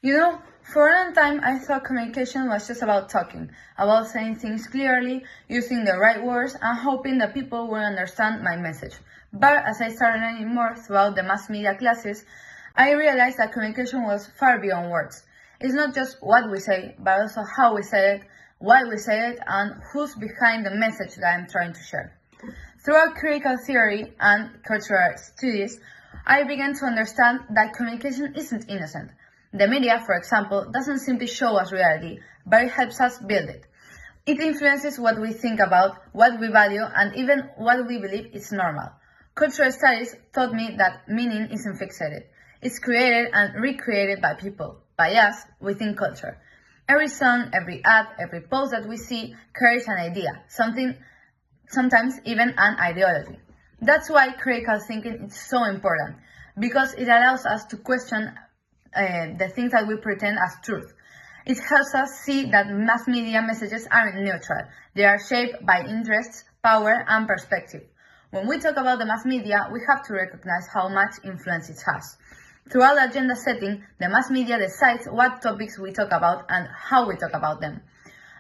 You know, for a long time I thought communication was just about talking, about saying things clearly, using the right words, and hoping that people would understand my message. But as I started learning more throughout the mass media classes, I realized that communication was far beyond words. It's not just what we say, but also how we say it, why we say it, and who's behind the message that I'm trying to share. Throughout critical theory and cultural studies, I began to understand that communication isn't innocent. The media, for example, doesn't simply show us reality, but it helps us build it. It influences what we think about, what we value, and even what we believe is normal. Cultural studies taught me that meaning isn't fixated. It's created and recreated by people, by us, within culture. Every song, every ad, every post that we see carries an idea, something, sometimes even an ideology. That's why critical thinking is so important, because it allows us to question the things that we pretend as truth. It helps us see that mass media messages aren't neutral. They are shaped by interests, power, and perspective. When we talk about the mass media, we have to recognize how much influence it has. Throughout the agenda setting, the mass media decides what topics we talk about and how we talk about them.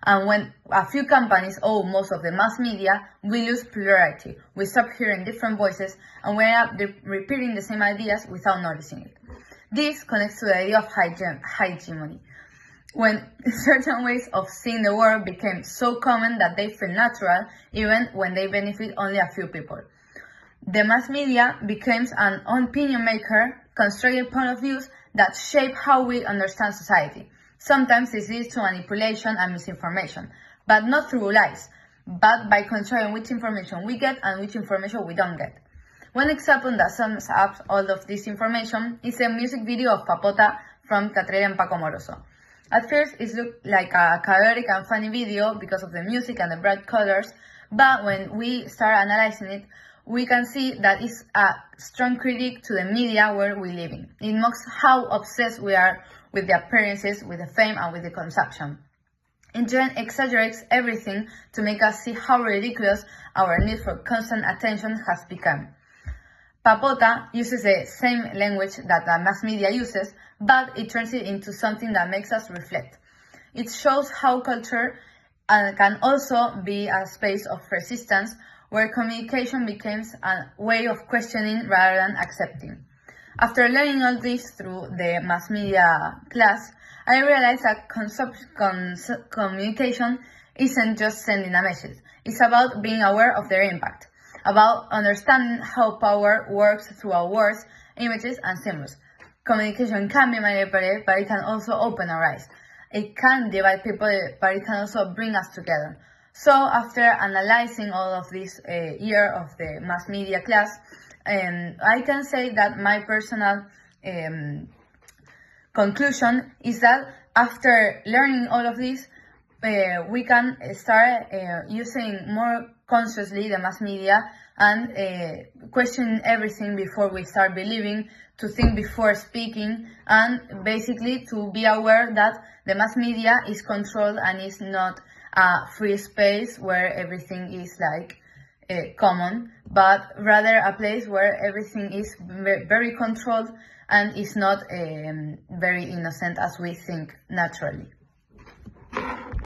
And when a few companies own most of the mass media, we lose plurality. We stop hearing different voices and we end up repeating the same ideas without noticing it. This connects to the idea of hegemony, when certain ways of seeing the world became so common that they feel natural even when they benefit only a few people. The mass media becomes an opinion maker, constructing point of views that shape how we understand society. Sometimes this leads to manipulation and misinformation, but not through lies, but by controlling which information we get and which information we don't get. One example that sums up all of this information is a music video of Papota from Catrera and Paco Moroso. At first, it looked like a chaotic and funny video because of the music and the bright colors, but when we start analyzing it, we can see that it's a strong critique to the media where we live in. It mocks how obsessed we are with the appearances, with the fame, and with the consumption. It then exaggerates everything to make us see how ridiculous our need for constant attention has become. Papota uses the same language that the mass media uses, but it turns it into something that makes us reflect. It shows how culture can also be a space of resistance, where communication becomes a way of questioning rather than accepting. After learning all this through the mass media class, I realized that communication isn't just sending a message. It's about being aware of their impact, about understanding how power works through our words, images, and symbols. Communication can be manipulated, but it can also open our eyes. It can divide people, but it can also bring us together. So after analyzing all of this year of the mass media class, I can say that my personal conclusion is that after learning all of this, we can start using more consciously the mass media and questioning everything before we start believing, to think before speaking, and basically to be aware that the mass media is controlled and is not a free space where everything is like common, but rather a place where everything is very controlled and is not very innocent as we think naturally.